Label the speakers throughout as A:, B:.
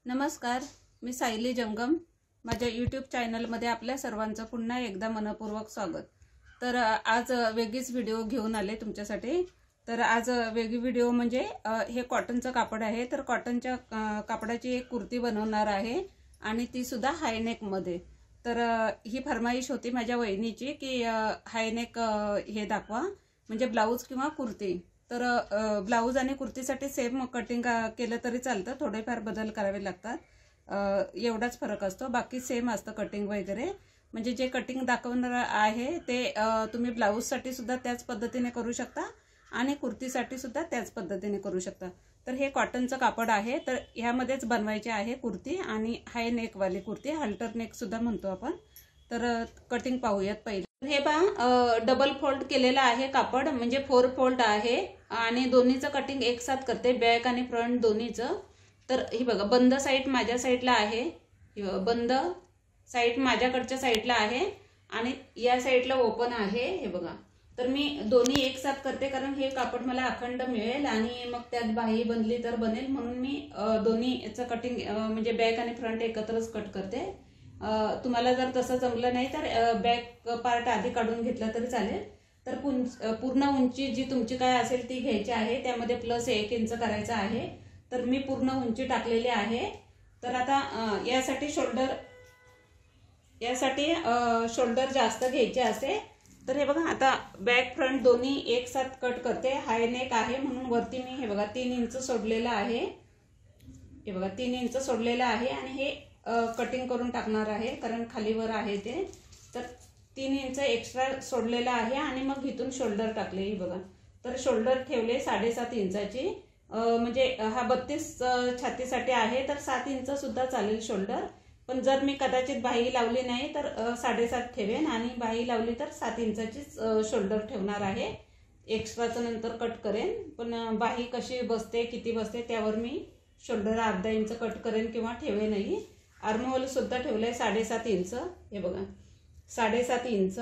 A: नमस्कार, मी सायली जंगम. माझ्या यूट्यूब चॅनलमध्ये आपल्या सर्वांचं पुन्हा एकदा मनपूर्वक स्वागत. तर आज वेगळीच व्हिडिओ घेऊन आले तुमच्यासाठी. तर आज वेगळी व्हिडिओ म्हणजे हे कॉटनचं कापड आहे. तर कॉटनच्या कापडाची एक कुर्ती बनवणार आहे आणि ती सुद्धा हायनेकमध्ये. तर ही फरमाईश होती माझ्या वहिनीची की हायनेक हे दाखवा, म्हणजे ब्लाऊज किंवा कुर्ती. तर ब्लाऊज आणि कुर्तीसाठी सेम कटिंग केलं तरी चालतं, थोडेफार बदल करावे लागतात, एवढाच फरक असतो. बाकी सेम असतं कटिंग वगैरे. म्हणजे जे कटिंग दाखवणार आहे ते तुम्ही ब्लाऊजसाठी सुद्धा त्याच पद्धतीने करू शकता आणि कुर्तीसाठी सुद्धा त्याच पद्धतीने करू शकता. तर हे कॉटनचं कापड आहे. तर ह्यामध्येच बनवायचे आहे कुर्ती आणि हाय नेकवाली कुर्ती, हल्टर नेक सुद्धा म्हणतो आपण. तर कटिंग पाहूयात पहिले. हे पहा, डबल फोल्ड केलेलं आहे कापड, म्हणजे 4 फोल्ड आहे आणि दोन्हीचं कटिंग एक साथ करते, बॅक आणि फ्रंट दोन्हीचं. तर हे बघा, बंद साईड माझ्या साईडला आहे, बंद साईड माझ्याकडच्या साईडला आहे आणि या साईडला ओपन आहे. हे बघा, तर मी दोन्ही एक साथ करते कारण हे कापड मला अखंड मिळेल आणि मग त्यात बाही बनली तर बनेल, म्हणून मी दोन्हीचं कटिंग म्हणजे बॅक आणि फ्रंट एकत्रच कट करते. तुम्हाला जर तसं जमलं नाही तर बॅक पार्ट आधी काढून घेतला तरी चालेल. तर पूर्ण उंची जी तुमची काय असेल ती घ्यायची आहे, त्यामध्ये प्लस 1 इंच करायचं आहे. तर मी पूर्ण उंची टाकलेली आहे. तर आता यासाठी शोल्डर जास्त घ्यायचे असते. तर हे बघा, आता बॅक फ्रंट दोन्ही एक साथ कट करते. हाय नेक आहे म्हणून वरती मी हे बघा 3 इंच सोडलेलं आहे. हे बघा 3 इंच सोडलेलं आहे आणि हे कटिंग करून टाकणार आहे कारण खालीवर आहे ते. तर 3 इंच एक्स्ट्रा सोडलेला आहे आणि मग इथून शोल्डर टाकले. हे बघा, तर शोल्डर ठेवले 7.5 इंचाची, म्हणजे हा 32 छातीसाठी आहे तर 7 इंच सुद्धा चालेल शोल्डर. पण जर मी कदाचित बाही लावली नाही तर 7.5 ठेवेन आणि बाही लावली तर 7 इंचाचीच शोल्डर ठेवणार आहे. एक्स्ट्राचं नंतर कट करेन, पण बाही कशी बसते किती बसते त्यावर मी शोल्डर अर्धा इंच कट करेन किंवा ठेवेनही. आर्महोल सुद्धा ठेवलंय 7.5 इंच. हे बघा 7.5 इंच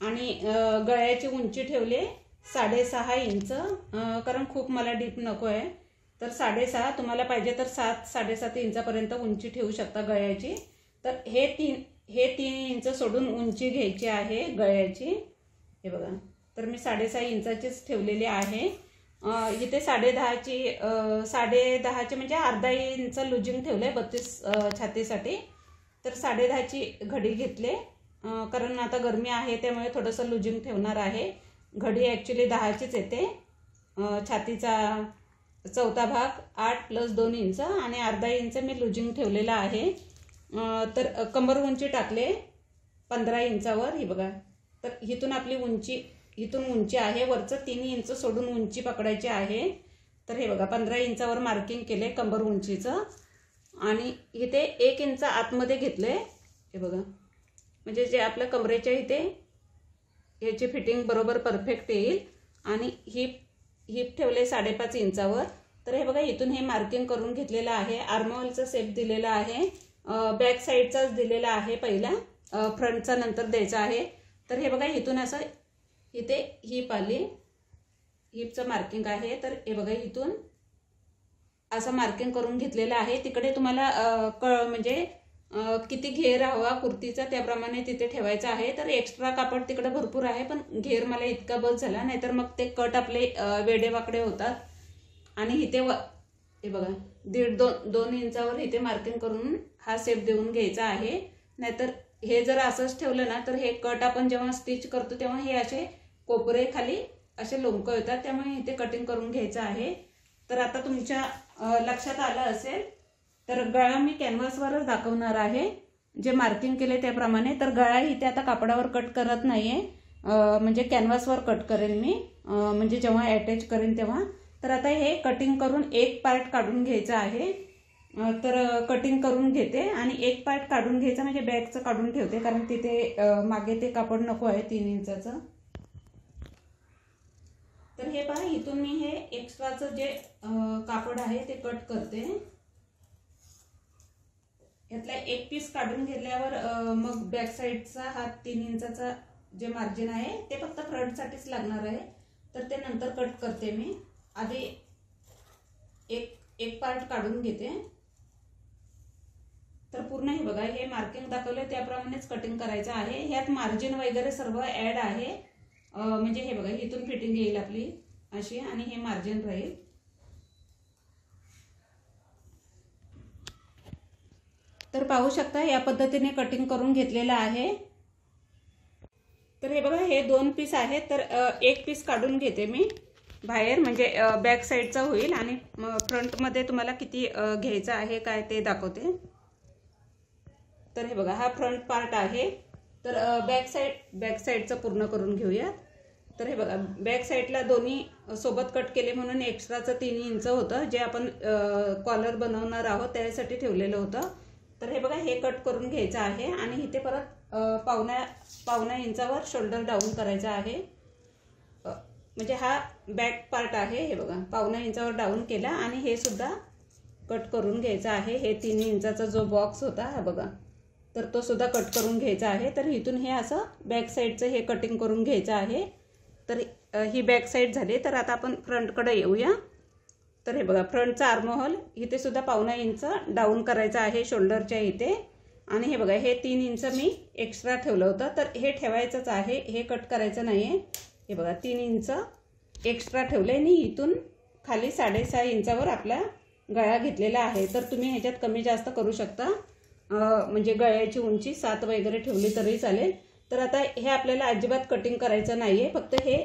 A: आणि गळ्याची उंची ठेवली 6.5 इंच, कारण खूप मला डीप नको आहे. तर 6.5, तुम्हाला पाहिजे तर 7-7.5 इंचापर्यंत उंची ठेवू शकता गळ्याची. तर हे 3 इंच सोडून उंची घ्यायची आहे गळ्याची. हे बघा, तर मी 6.5 इंचाचीच ठेवलेली आहे. इथे 10.5ची म्हणजे अर्धा इंच लुजिंग ठेवले 32 छातीसाठी. तर 10.5ची घडी घेतले, कारण आता गरमी आहे त्यामुळे थोडंसं लुजिंग ठेवणार आहे. घडी ॲक्च्युली 10चीच येते. छातीचा चौथा भाग 8 + 2 इंच आणि अर्धा इंच मी लुजिंग ठेवलेला आहे. तर कंबर उंची टाकले 15 इंचावर. ही बघा, तर इथून आपली उंची आहे, वरचं 3 इंच सोडून उंची पकडायची आहे. तर हे बघा 15 इंचावर मार्किंग केले कंबर उंचीचं आणि इथे 1 इंच आतमध्ये घेतले. हे बघा, म्हणजे जे आपल्या कमरेच्या इथे ह्याची फिटिंग बरोबर परफेक्ट येईल. आणि हिप ठेवले 5.5 इंचावर. तर हे बघा, इथून हे मार्किंग करून घेतलेलं आहे. आर्महोलचा शेप दिलेला आहे, बॅक साईडचाच दिलेला आहे पहिला, फ्रंटचा नंतर द्यायचा आहे. तर हे बघा, इथून असं इथे हिप आली, हिपचं मार्किंग आहे. तर हे बघा, इथून असं मार्किंग करून घेतलेलं आहे. तिकडे तुम्हाला म्हणजे किती घेर हवा कुर्तीचा त्याप्रमाणे तिथे ठेवायचं आहे. तर एक्स्ट्रा कापड तिकडे भरपूर आहे, पण घेर मला इतका बस झाला, नाहीतर मग ते कट आपले वेडेवाकडे होतात. आणि इथे हे बघा 1.5-2 इंचावर इथे मार्किंग करून हा शेप देऊन घ्यायचा आहे. नाहीतर हे जर असंच ठेवलं ना तर हे कट आपण जेव्हा स्टिच करतो तेव्हा हे असे कोपरे खाली असे लोंबकं येतात, त्यामुळे इथे कटिंग करून घ्यायचं आहे. तर आता तुमच्या लक्षात आलं असेल. तर गळा मी कॅनव्हासवरच दाखवणार आहे, जे मार्किंग केले त्याप्रमाणे. तर गळा इथे आता कापडावर कट करत नाहीये, म्हणजे कॅनव्हासवर कट करेन मी, म्हणजे जेव्हा अटॅच करेन तेव्हा. तर आता हे कटिंग करून एक पार्ट काढून घ्यायचा आहे. तर कटिंग करून घेते आणि एक पार्ट काढून घ्यायचा, म्हणजे बॅकचं काढून ठेवते कारण तिथे मागे ते कापड नको आहे 3 इंचाचं. तर हे पहा, इथून मी हे एक्स्ट्राचं जे कापड आहे ते कट करते. यातला एक पीस काढून घेतल्यावर मग बॅक साईडचा हा 3 इंचाचा जे मार्जिन आहे ते फक्त फ्रंटसाठीच लागणार आहे. तर ते नंतर कट करते मी. आधी एक पार्ट काढून घेते. तर पूर्ण हे बघा, हे मार्किंग दाखवलं त्याप्रमाणेच कटिंग करायचं आहे. ह्यात मार्जिन वगैरे सर्व ॲड आहे. म्हणजे हे बघा, इथून फिटिंग येईल आपली अशी आणि हे मार्जिन राहील. तर पाहू शकता या पद्धतीने कटिंग करून घेतलेलं आहे. तर हे बघा, हे 2 पीस आहेत. तर एक पीस काढून घेते मी बाहेर, म्हणजे बॅक साईडचा होईल आणि फ्रंटमध्ये तुम्हाला किती घ्यायचं आहे काय ते दाखवते. तर हे बघा, हा फ्रंट पार्ट आहे. तर बॅक साईडचं पूर्ण करून घेऊया. तर हे बघा, बॅक साईडला दोन्ही सोबत कट केले म्हणून एक्स्ट्राचं 3 इंच होतं, जे आपण कॉलर बनवणार आहोत त्यासाठी ठेवलेलं होतं. तर हे बघा, हे कट करून घ्यायचं आहे आणि इथे परत पावणा इंचावर शोल्डर डाऊन करायचा आहे. म्हणजे हा बॅक पार्ट आहे. हे बघा, पावणा इंचावर डाऊन केला आणि हे सुद्धा कट करून घ्यायचा आहे. हे 3 इंचाचा जो बॉक्स होता हा बघा, तर तो सुद्धा कट करून घ्यायचा आहे. तर इथून हे असं बॅक साईडचं हे कटिंग करून घ्यायचं आहे. तर ही बॅक साईड झाली. तर आता आपण फ्रंटकडे येऊया. तर हे बघा, फ्रंटचा आर्महोल इथे सुद्धा पावणा इंच डाऊन करायचा आहे शोल्डरच्या इथे. आणि हे बघा, हे 3 इंच मी एक्स्ट्रा ठेवलं होतं, तर हे ठेवायचंच आहे, हे कट करायचं नाही आहे. हे बघा, 3 इंच एक्स्ट्रा ठेवले आणि इथून खाली 6.5 इंचावर आपला गळा घेतलेला आहे. तर तुम्ही ह्याच्यात कमी जास्त करू शकता, म्हणजे गळ्याची उंची 7 वगैरे ठेवली तरी चालेल. तर आता हे आपल्याला अजिबात कटिंग करायचं नाही आहे, फक्त हे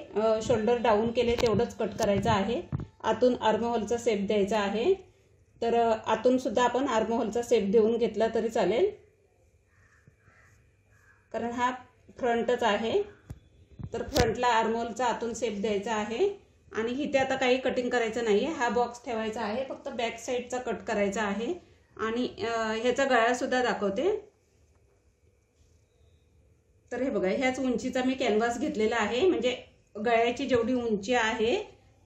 A: शोल्डर डाऊन केले तेवढंच कट करायचं आहे. आतून आर्महोलचा शेप द्यायचा आहे. तर आतून सुद्धा आपण आर्महोलचा शेप देऊन घेतला तरी चालेल, कारण हा फ्रंटच आहे. तर फ्रंटला आर्महोलचा आतून शेप द्यायचा आहे आणि इथे आता काही कटिंग करायचं नाही आहे. हा बॉक्स ठेवायचा आहे, फक्त बॅक साईडचा कट करायचा आहे. आणि ह्याचा गळासुद्धा दाखवते. तर हे बघा, ह्याच उंचीचा मी कॅनव्हास घेतलेला आहे, म्हणजे गळ्याची जेवढी उंची आहे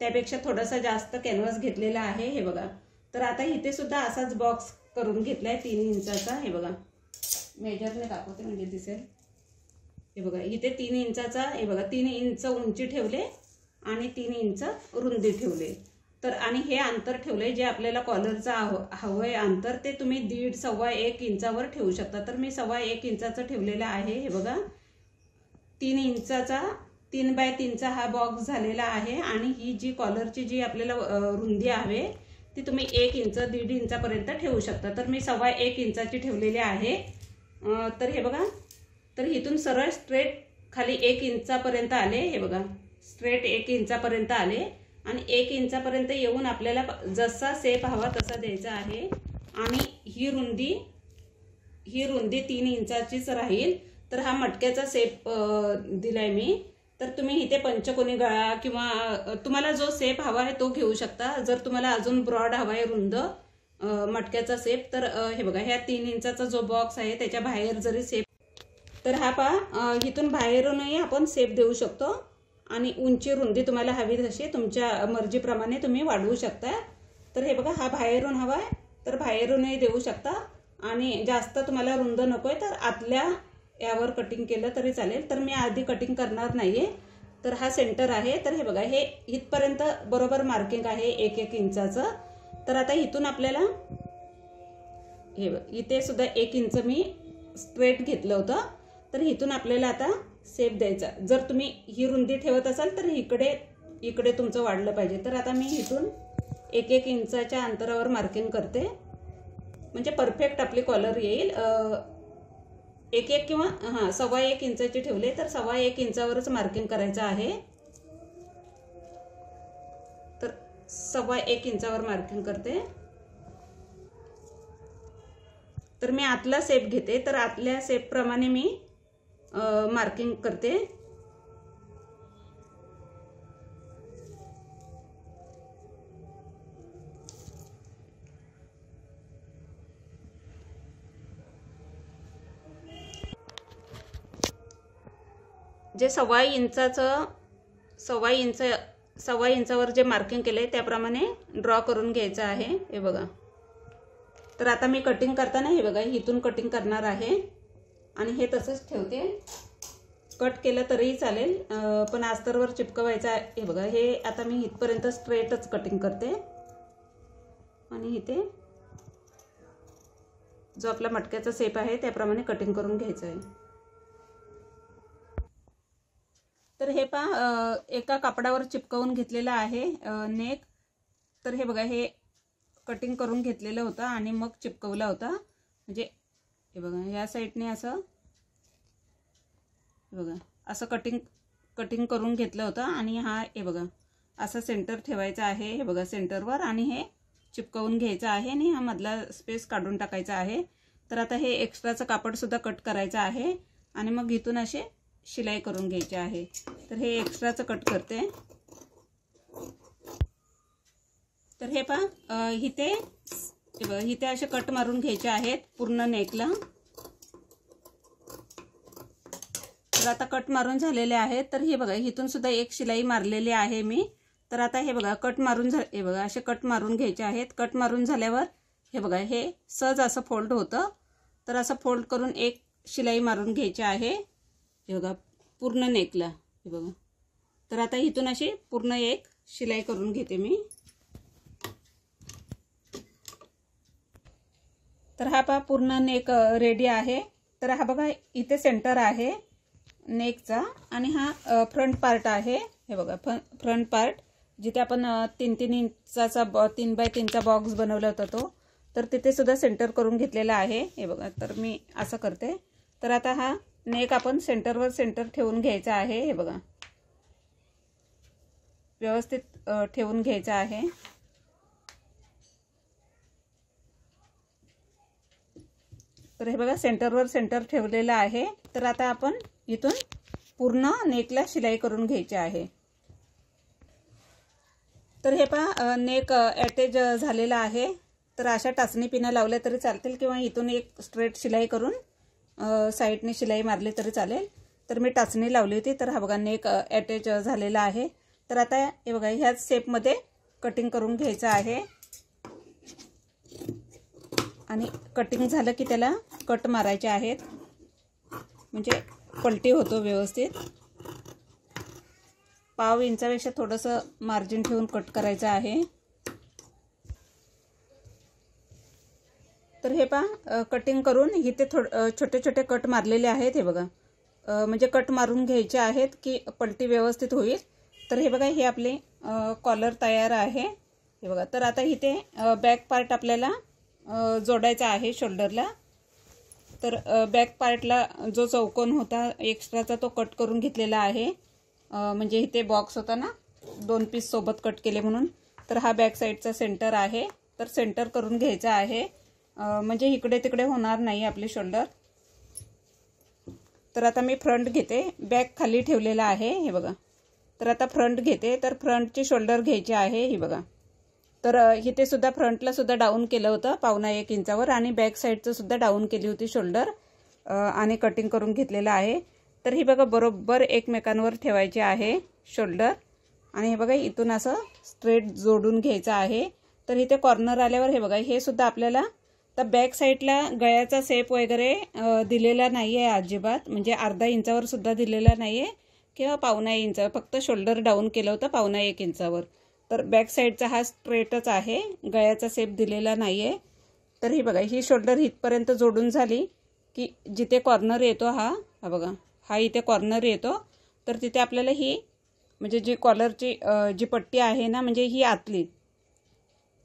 A: त्यापेक्षा थोडासा जास्त कॅनव्हास घेतलेला आहे. हे बघा, तर आता इथे सुद्धा असाच बॉक्स करून घेतलाय 3 इंचाचा. हे बघा, मेजरने दाखवते म्हणजे दिसेल. हे बघा, इथे 3 इंचाचा, हे बघा 3 इंच उंची ठेवले आणि 3 इंच रुंदी ठेवले. तर आणि हे अंतर ठेवले जे आपल्याला कॉलरचा हवंय अंतर, ते तुम्ही 1.5 सव्वा 1 इंचावर ठेवू शकता. तर मी सव्वा 1 इंचाचं ठेवलेलं आहे. हे बघा, 3 इंचाचा 3 बाय 3चा हा बॉक्स झालेला आहे. आणि ही जी कॉलरची जी आपल्याला रुंदी हवे ती तुम्ही 1 इंच 1.5 इंचापर्यंत ठेवू शकता. तर मी सव्वा 1 इंचाची ठेवलेली आहे. तर हे बघा, तर इथून सरळ स्ट्रेट खाली 1 इंचापर्यंत आले. हे बघा, स्ट्रेट 1 इंचापर्यंत आले आणि 1 इंचापर्यंत येऊन आपल्याला जसा शेप हवा तसा द्यायचा आहे. आणि ही रुंदी 3 इंचाचीच राहील. तर हा मटक्याचा शेप दिलाय मी. तर तुम्ही इथे पंचकोनी गळा किंवा तुम्हाला जो शेप हवा आहे तो घेऊ शकता. जर तुम्हाला अजून ब्रॉड हवा आहे रुंद मटक्याचा शेप, तर हे बघा, ह्या 3 इंचाचा जो बॉक्स आहे त्याच्या बाहेर जरी शेप, तर हा पहा, इथून बाहेरूनही आपण शेप देऊ शकतो. आणि उंची रुंदी तुम्हाला हवी तशी तुमच्या मर्जीप्रमाणे तुम्ही वाढवू शकता. तर हे बघा, हा बाहेरून हवा आहे तर बाहेरूनही देऊ शकता. आणि जास्त तुम्हाला रुंद नको आहे तर आतल्या यावर कटिंग केलं तरी चालेल. तर मी आधी कटिंग करणार नाही आहे. तर हा सेंटर आहे. तर हे बघा, हे इथपर्यंत बरोबर मार्किंग आहे 1-1 इंचाचं. तर आता इथून आपल्याला हे इथे सुद्धा 1 इंच मी स्ट्रेट घेतलं होतं. तर इथून आपल्याला आता शेप द्यायचा. जर तुम्ही ही रुंदी ठेवत असाल तर इकडे तुमचं वाढलं पाहिजे. तर आता मी इथून 1-1 इंचाच्या अंतरावर मार्किंग करते, म्हणजे परफेक्ट आपली कॉलर येईल. 1-1 किंवा सव्वा 1 इंचाची ठेवले तर सव्वा 1 इंचावरच मार्किंग करायचं आहे. तर सव्वा 1 इंचावर मार्किंग करते. तर मी आतला शेप घेते. तर आतल्या शेप प्रमाणे मी मार्किंग करते. जे सव्वा इंचावर जे मार्किंग केले त्याप्रमाणे ड्रॉ करून घ्यायचं आहे. हे बघा, तर आता मी कटिंग करताना हे बघा, इथून कटिंग करणार आहे आणि हे तसंच ठेवते. कट केलं तरीही चालेल, पण अस्तरवर चिपकवायचं आहे. हे बघा, हे आता मी इथपर्यंत स्ट्रेटच कटिंग करते आणि इथे जो आपला मटक्याचा शेप आहे त्याप्रमाणे कटिंग करून घ्यायचं आहे। तर हे पहा एका कापडावर चिपकवून घेतलेलं आहे नेक। तर हे बघा हे कटिंग करून घेतलेलं होतं आणि मग चिपकवला होता। म्हणजे हे बघा या साईडने असं बघा असं कटिंग करून घेतलं होतं आणि हा हे बघा असं सेंटर ठेवायचं आहे। हे बघा सेंटरवर आणि हे चिपकवून घ्यायचं आहे आणि हा मधला स्पेस काढून टाकायचा आहे। तर आता हे एक्स्ट्राचं कापड सुद्धा कट करायचं आहे आणि मग इथून असे शिलाई करून घ्यायची आहे। तर हे एक्स्ट्राचं कट करते। तर हे पहा इथे असे कट मारून घ्यायचे आहेत पूर्ण नेकला। तर आता कट मारून झालेले आहेत। तर हे बघा इथून सुद्धा एक शिलाई मारलेली आहे मी। तर आता हे बघा कट मारून हे बघा असे कट मारून घ्यायचे आहेत। कट मारून झाल्यावर हे बघा हे सहज असं फोल्ड होतं। तर असं फोल्ड करून एक शिलाई मारून घ्यायची आहे हे बघा पूर्ण नेकला हे बघा। तर आता इथून अशी पूर्ण एक शिलाई करून घेते मी। तर हा पहा पूर्ण नेक रेडी आहे। तर हा बघा इथे सेंटर आहे नेकचा आणि हा फ्रंट पार्ट आहे। हे बघा फ्रंट पार्ट जिथे आपण 3-3 इंचाचा 3x3चा बॉक्स बनवला होता तो। तर तिथे सुद्धा सेंटर करून घेतलेला आहे हे बघा। तर मी असं करते। तर आता हा नेक आपण सेंटरवर सेंटर ठेवून घ्यायचा आहे हे बघा व्यवस्थित ठेवून घ्यायचा आहे। तर हे बघा सेंटरवर सेंटर ठेवलेला आहे। तर आता आपण इथून पूर्ण नेकला शिलाई करून घ्यायची आहे। तर हे पहा नेक अटॅच झालेला आहे। तर अशा टाचणी पिना लावल्या तरी चालतील किंवा इथून एक स्ट्रेट शिलाई करून साईडने शिलाई मारली तरी चालेल। तर मी टाचणी लावली होती। तर हा बघा नेक अटॅच झालेला आहे। तर आता हे बघा ह्याच शेपमध्ये कटिंग करून घ्यायचं आहे आणि कटिंग झालं की त्याला कट मारायचे आहेत म्हणजे पलटी होतो व्यवस्थित। पाव इंचापेक्षा थोडंसं मार्जिन ठेवून कट करायचं आहे। तर हे पहा कटिंग करून इथे छोटे छोटे कट मारलेले आहेत हे बघा। म्हणजे कट मारून घ्यायचे आहेत की पलटी व्यवस्थित होईल। तर हे बघा हे आपले कॉलर तयार आहे हे बघा। तर आता इथे बॅक पार्ट आपल्याला जोडायचा आहे शोल्डरला। तर बॅक पार्टला जो चौकोन होता एक्स्ट्राचा तो कट करून घेतलेला आहे। म्हणजे इथे बॉक्स होता ना 2 पीस सोबत कट केले म्हणून। तर हा बॅक साईडचा सेंटर आहे। तर सेंटर करून घ्यायचा आहे म्हणजे इकडे तिकडे होणार नाही आपले शोल्डर। तर आता मी फ्रंट घेते। बॅक खाली ठेवलेला आहे हे बघा। तर आता फ्रंट घेते। तर फ्रंटचे शोल्डर घ्यायचे आहे हे बघा। तर इथे सुद्धा फ्रंटला सुद्धा डाऊन केलं होतं 1.25 इंचावर आणि बॅक साईडचं सुद्धा डाऊन केली होती शोल्डर आणि कटिंग करून घेतलेलं आहे। तर ही बघा बरोबर एकमेकांवर ठेवायचे आहे शोल्डर आणि हे बघा इथून असं स्ट्रेट जोडून घ्यायचं आहे। तर इथे कॉर्नर आल्यावर हे बघा हे सुद्धा आपल्याला तर बॅक साईडला गळ्याचा शेप वगैरे दिलेला नाही आहे अजिबात। म्हणजे अर्धा इंचावर सुद्धा दिलेला नाही आहे किंवा 1.25 इंचावर फक्त शोल्डर डाऊन केलं होतं 1.25 इंचावर। तर बॅक साईडचा हा स्ट्रेटच आहे गळ्याचा शेप दिलेला नाही आहे। तर ही बघा ही शोल्डर इथपर्यंत जोडून झाली की जिथे कॉर्नर येतो हा बघा हा इथे कॉर्नर येतो। तर तिथे आपल्याला ही म्हणजे जी कॉलरची जी पट्टी आहे ना म्हणजे ही आतली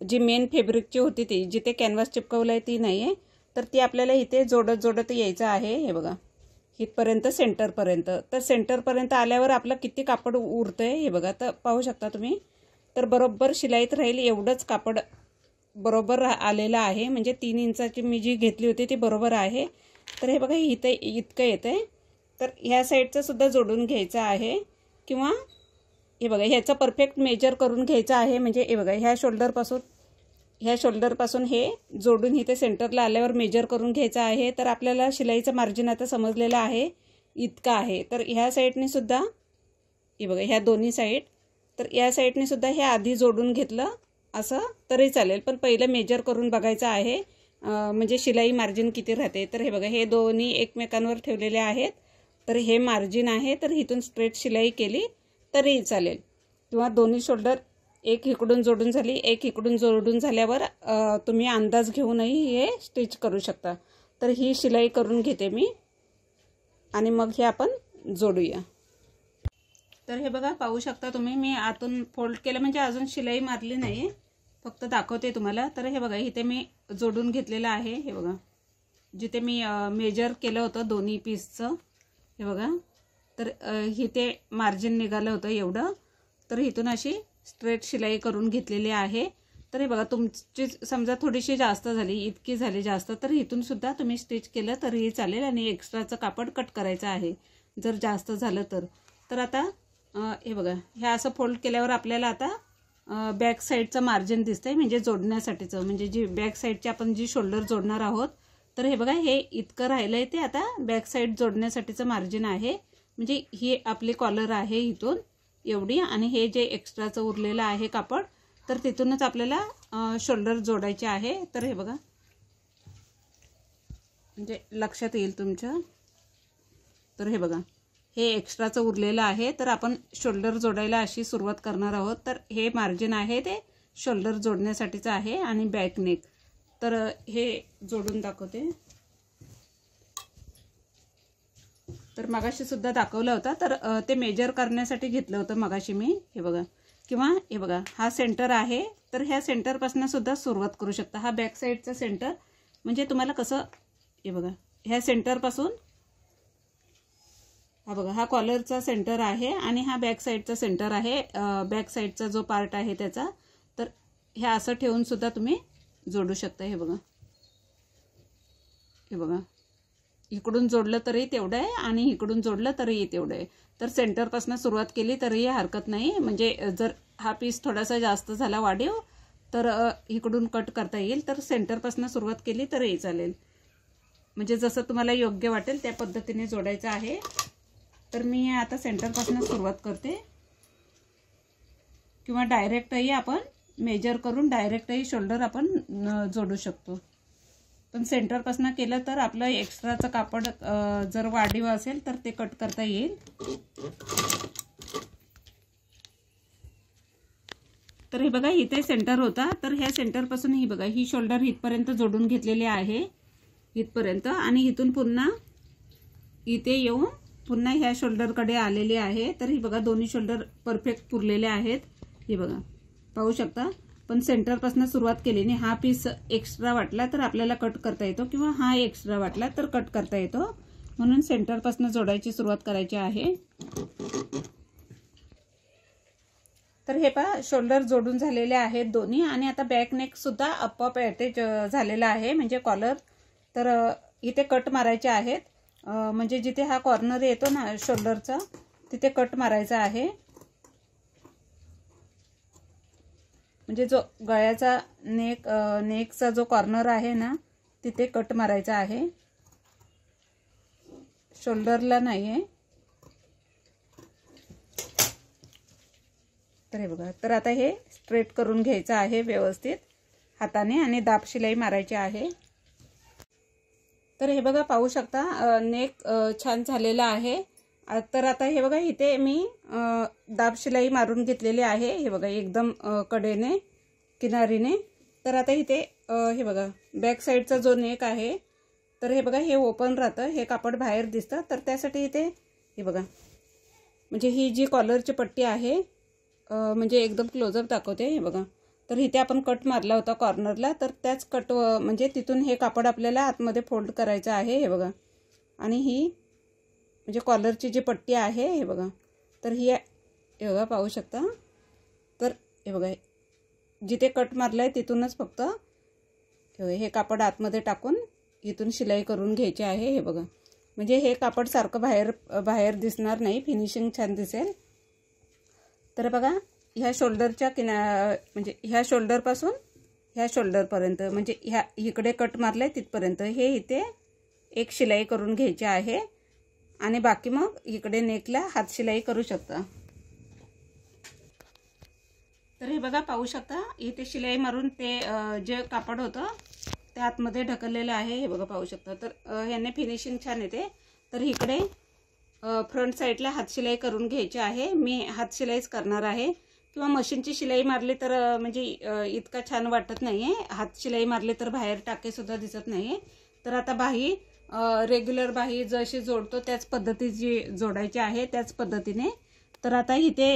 A: जी मेन फॅब्रिकची होती ती जिथे कॅनव्हास चिपकवला आहे ती नाही आहे। तर ती आपल्याला इथे जोडत यायचं आहे हे बघा इथपर्यंत सेंटरपर्यंत। तर सेंटरपर्यंत आल्यावर आपलं किती कापड उरतं आहे हे बघा। तर पाहू शकता तुम्ही। तर बरोबर शिलाईत राहील एवढंच कापड बरोबर आलेलं आहे। म्हणजे 3 इंचाची मी जी घेतली होती ती बरोबर आहे। तर हे बघा इथे इतकं येतं आहे। तर ह्या साईडचं सुद्धा जोडून घ्यायचं आहे किंवा हे बघा ह्याचं परफेक्ट मेजर करून घ्यायचं आहे। म्हणजे हे बघा ह्या शोल्डरपासून हे जोडून इथे सेंटरला आल्यावर मेजर करून घ्यायचं आहे। तर आपल्याला शिलाईचं मार्जिन आता समजलेलं आहे इतकं आहे। तर ह्या साईडने सुद्धा हे बघा ह्या दोन्ही साईड तर या साईडने सुद्धा हे आधी जोडून घेतलं असं तरी चालेल पण पहिलं मेजर करून बघायचं आहे म्हणजे शिलाई मार्जिन किती राहते। तर हे बघा हे दोन्ही एकमेकांवर ठेवलेले आहेत। तर हे मार्जिन आहे। तर इथून स्ट्रेट शिलाई केली तरी चालेल किंवा दोन्ही शोल्डर एक इकडून जोडून झाली, एक इकडून जोडून झाल्यावर तुम्ही अंदाज घेऊनही हे स्टिच करू शकता. तर ही शिलाई करून घेते मी आणि मग हे आपण जोडूया. तर हे बघा, पाहू शकता तुम्ही, मी आतून फोल्ड केलं, म्हणजे अजून शिलाई मारली नाही, फक्त दाखवते तुम्हाला. तर हे बघा, इथे मी जोडून घेतलेलं आहे. हे बघा, जिथे मी मेजर केलं होतं दोन्ही पीसचं, हे बघा, तर इथे मार्जिन निघालं होतं एवढं. तर इथून अशी स्ट्रेट शिलाई करून घेतलेली आहे. तर हे बघा, तुमची समजा थोडीशी जास्त झाली, इतकी झाली जास्त, तर इथून सुद्धा तुम्ही स्टिच केलं तरीही चालेल. आणि एक्स्ट्राचं कापड कट करायचं आहे जर जास्त झालं तर. तर आता हे बघा, हे असं फोल्ड केल्यावर आपल्याला आता बॅक साईडचं मार्जिन दिसतंय, म्हणजे जोडण्यासाठीचं, म्हणजे जी बॅक साईडची आपण जी शोल्डर जोडणार आहोत. तर हे बघा, हे इतकं राहिलंय ते आता बॅक साईड जोडण्यासाठीचं मार्जिन आहे. म्हणजे ही आपली कॉलर आहे इथून एवढी, आणि हे जे एक्स्ट्राचं उरलेलं आहे कापड, तर तिथूनच आपल्याला शोल्डर जोडायचे आहे. तर हे बघा, म्हणजे लक्षात येईल तुमच्या. तर हे बघा, हे एक्स्ट्राचं उरलेलं आहे, तर आपण शोल्डर जोडायला अशी सुरुवात करणार आहोत. तर हे मार्जिन आहे ते शोल्डर जोडण्यासाठीचं आहे आणि बॅक नेक. तर हे जोडून दाखवते. तर मगाशी सुद्धा दाखवलं होतं, तर ते मेजर करण्यासाठी घेतलं होतं मगाशी मी. हे बघा, किंवा हे बघा, हा सेंटर आहे, तर ह्या सेंटरपासून सुद्धा सुरुवात करू शकता. हा बॅक साईडचा सेंटर, म्हणजे तुम्हाला कसं, हे बघा, ह्या सेंटरपासून, हा बघा, हा कॉलरचा सेंटर आहे आणि हा बॅक साईडचा सेंटर आहे, बॅक साईडचा जो पार्ट आहे त्याचा. तर हे असं ठेवून सुद्धा तुम्ही जोडू शकता. हे बघा, हे बघा, इकडून जोडलं तरी तेवढं आहे आणि इकडून जोडलं तरीही तेवढं आहे. तर सेंटरपासून सुरुवात केली तरीही हरकत नाही. म्हणजे जर हा पीस थोडासा जास्त झाला वाढीव, तर इकडून कट करता येईल. तर सेंटरपासून सुरुवात केली तरीही चालेल, म्हणजे जसं तुम्हाला योग्य वाटेल त्या पद्धतीने जोडायचं आहे. तर मी आता सेंटरपासून सुरुवात करते, किंवा डायरेक्टही आपण मेजर करून डायरेक्टही शोल्डर आपण जोडू शकतो. पण सेंटरपासून केलं तर आपलं एक्स्ट्राचं कापड जर वाढीव असेल तर ते कट करता येईल. तर हे बघा, इथे सेंटर होता, तर ह्या सेंटरपासून ही बघा, ही शोल्डर इथपर्यंत जोडून घेतलेली आहे, इथपर्यंत. आणि इथून पुन्हा इथे येऊन पुन्हा ह्या शोल्डरकडे आलेले आहे. तर ही बघा, दोन्ही शोल्डर परफेक्ट पुरलेले आहेत. हे बघा, पाहू शकता. पण सेंटरपासून सुरुवात केली नाही. हा पीस एक्स्ट्रा वाटला तर आपल्याला कट करता येतो, किंवा हा एक्स्ट्रा वाटला तर कट करता येतो. म्हणून सेंटरपासून जोडायची सुरुवात करायची आहे. तर हे पहा, शोल्डर जोडून झालेले आहेत दोन्ही. आणि आता बॅक नेक सुद्धा आपोआप अटॅच झालेला आहे, म्हणजे कॉलर. तर इथे कट मारायचे आहेत, म्हणजे जिथे हा कॉर्नर येतो ना शोल्डरचा, तिथे कट मारायचा आहे. म्हणजे जो गळ्याचा नेकचा जो कॉर्नर आहे ना, तिथे कट मारायचा आहे, शोल्डरला नाही आहे. तर हे बघा, तर आता हे स्ट्रेट करून घ्यायचं आहे व्यवस्थित हाताने, आणि दाब शिलाई मारायची आहे. तर हे बघा, पाहू शकता, नेक छान झालेला आहे. तर आता हे बघा, इथे मी दाब शिलाई मारून घेतलेली आहे. हे बघा, एकदम कडेने, किनारीने. तर आता इथे हे बघा, बॅक साईडचा जो नेक आहे, तर हे बघा, हे ओपन राहतं, हे कापड बाहेर दिसतं. तर त्यासाठी इथे हे बघा, म्हणजे ही जी कॉलरची पट्टी आहे, म्हणजे एकदम क्लोजअप दाखवते. हे बघा, तर इथे आपण कट मारला होता कॉर्नरला, तर त्याच कट, म्हणजे तिथून हे कापड आपल्याला आतमध्ये फोल्ड करायचं आहे. हे बघा, आणि ही म्हणजे कॉलरची जी पट्टी आहे, हे बघा, तर ही हे बघा, पाहू शकता. तर हे बघा, जिथे कट मारलं आहे तिथूनच फक्त हे कापड आतमध्ये टाकून इथून शिलाई करून घ्यायची आहे. हे बघा, म्हणजे हे कापड सारखं बाहेर दिसणार नाही, फिनिशिंग छान दिसेल. तर बघा, ह्या शोल्डरच्या म्हणजे ह्या शोल्डरपासून ह्या शोल्डरपर्यंत, म्हणजे ह्या इकडे कट मारलं आहे तिथपर्यंत हे इथे एक शिलाई करून घ्यायची आहे. आणि बाकी मग इकडे नेकला हात शिलाई करू शकता. तर हे बघा, पाहू शकता, इथे शिलाई मारून ते जे कापड होतं ते आतमध्ये ढकललेलं आहे. हे बघा, पाहू शकता. तर ह्याने फिनिशिंग छान येते. तर इकडे फ्रंट साईडला हात शिलाई करून घ्यायची आहे. मी हात शिलाईच करणार आहे, किंवा मशीनची शिलाई मारली तर म्हणजे इतका छान वाटत नाही आहे. हात शिलाई मारली तर बाहेर टाकेसुद्धा दिसत नाही आहे. तर आता बाही रेग्युलर बाही जशी जोडतो त्याच पद्धतीची जोडायची आहे, त्याच पद्धतीने. तर आता इथे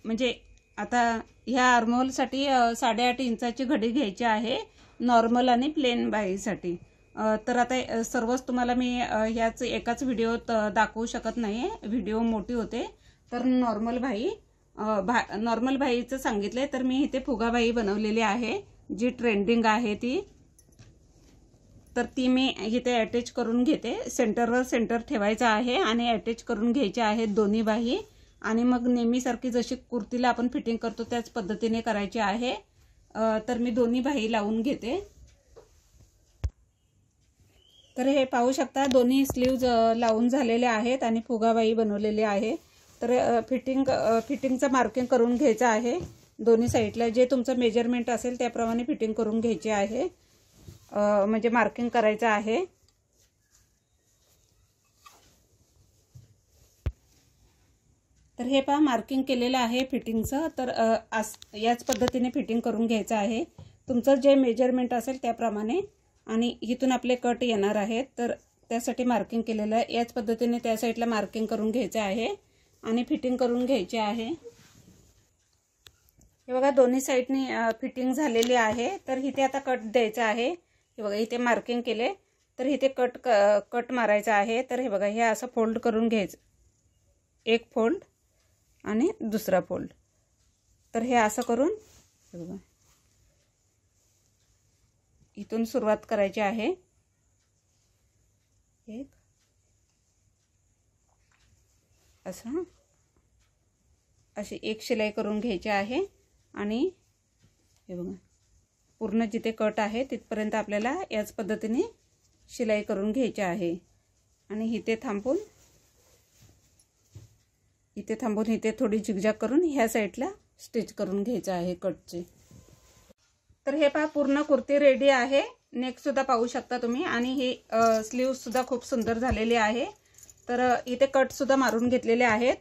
A: म्हणजे आता ह्या आर्महोलसाठी 8.5 इंचाची घडी घ्यायची आहे, नॉर्मल आणि प्लेन बाहीसाठी. तर आता सर्वच तुम्हाला मी ह्याच एकाच व्हिडिओत दाखवू शकत नाही, व्हिडिओ मोठी होते. तर नॉर्मल बाहीचं सांगितलंय. तर मी इथे फुगाबाही बनवलेली आहे, जी ट्रेंडिंग आहे ती. तर ती मी इथे अटॅच करून घेते. सेंटरवर सेंटर ठेवायचं आहे आणि अटॅच करून घ्यायचे आहेत दोन्ही बाही. आणि मग नेहमीसारखी जशी कुर्तीला आपण फिटिंग करतो त्याच पद्धतीने करायची आहे. तर मी दोन्ही बाही लावून घेते. तर हे पाहू शकता दोन्ही स्लीव्ज लावून झालेले आहेत आणि फुगाबाही बनवलेली आहे. तर फिटिंगचं मार्किंग करून घ्यायचं आहे दोन्ही साईडला. जे तुमचं मेजरमेंट असेल त्याप्रमाणे फिटिंग करून घ्यायची आहे, म्हणजे मार्किंग करायचं आहे. तर हे पहा मार्किंग केलेलं आहे फिटिंगचं. तर याच पद्धतीने फिटिंग करून घ्यायचं आहे तुमचं जे मेजरमेंट असेल त्याप्रमाणे. आणि इथून आपले कट येणार आहेत, तर त्यासाठी मार्किंग केलेलं आहे. याच पद्धतीने त्या साईडला मार्किंग करून घ्यायचं आहे आणि फिटिंग करून घ्यायची आहे. हे बघा दोन्ही साईडनी फिटिंग झालेली आहे. तर इथे आता कट द्यायचा आहे. हे बघा इथे मार्किंग केले, तर इथे कट मारायचा आहे. तर हे बघा हे असं फोल्ड करून घ्यायचं, एक फोल्ड आणि दुसरा फोल्ड. तर हे असं करून हे बघा इथून सुरुवात करायची आहे. एक असं अशी एक शिलाई करून घ्यायची आहे. आणि हे बघा पूर्ण जिथे कट आहे तिथपर्यंत आपल्याला याच पद्धतीने शिलाई करून घ्यायची आहे. आणि इथे थांबून इथे थोडी झिगझॅग करून ह्या साईडला स्टिच करून घ्यायचं आहे कटचे. तर हे पहा पूर्ण कुर्ती रेडी आहे. नेक सुद्धा पाहू शकता तुम्ही. आणि ही स्लीव्ह सुद्धा खूप सुंदर झालेली आहे. तर इथे कट सुद्धा मारून घेतलेले आहेत.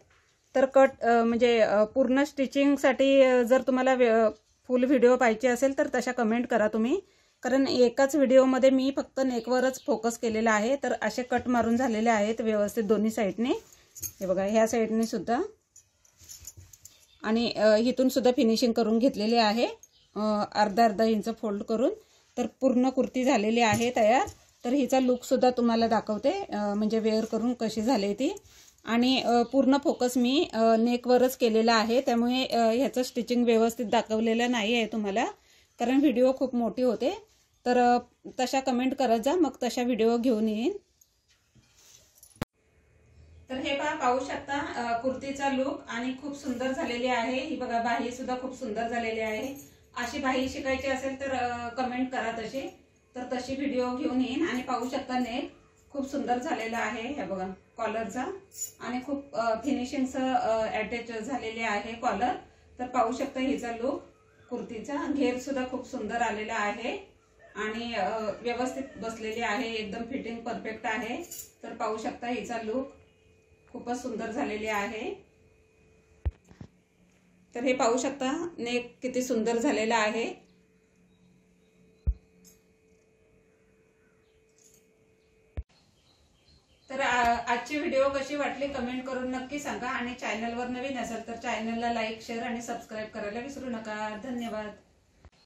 A: तर कट म्हणजे पूर्ण स्टिचिंगसाठी जर तुम्हाला फुल व्हिडिओ पाहिजे असेल तर तशा कमेंट करा तुम्ही, कारण एकाच व्हिडिओमध्ये मी फक्त नेकवरच फोकस केलेला आहे. तर असे कट मारून झालेले आहेत व्यवस्थित दोन्ही साईडने. हे बघा ह्या साईडने सुद्धा आणि इथून सुद्धा फिनिशिंग करून घेतलेले आहे, अर्धा इंच फोल्ड करून. तर पूर्ण कुर्ती झालेली आहे तयार. तर हिचा लुक सुद्धा तुम्हाला दाखवते, म्हणजे वेअर करून कशी झाली ती. आणि पूर्ण फोकस मी नेकवरच केलेला आहे, त्यामुळे ह्याचं स्टिचिंग व्यवस्थित दाखवलेलं नाही आहे तुम्हाला, कारण व्हिडिओ खूप मोठी होते. तर तशा कमेंट करत जा, मग तशा व्हिडिओ घेऊन येईन. तर हे पाहू शकता कुर्तीचा लुक आणि खूप सुंदर झालेली आहे. ही बघा बाही सुद्धा खूप सुंदर झालेली आहे. अशी बाही शिकायची असेल तर कमेंट करा तशी, तर तशी व्हिडिओ घेऊन येईन. आणि पाहू शकता नेक खूप सुंदर झालेला आहे. हे बघा कॉलरचा आणि खूप फिनिशिंगचं अटॅच झालेले आहे कॉलर. तर पाहू शकता हिचा लुक कुर्तीचा. घेर सुद्धा खूप सुंदर आलेला आहे आणि व्यवस्थित बसलेली आहे, एकदम फिटिंग परफेक्ट आहे. तर पाहू शकता हिचा लुक खूपच सुंदर झालेली आहे. तर हे पाहू शकता नेक किती सुंदर झालेला आहे. तर आजची व्हिडिओ कशी वाटली कमेंट करून नक्की सांगा. आणि चॅनलवर नवीन असेल तर चॅनलला लाईक, शेअर आणि सबस्क्राईब करायला विसरू नका. धन्यवाद.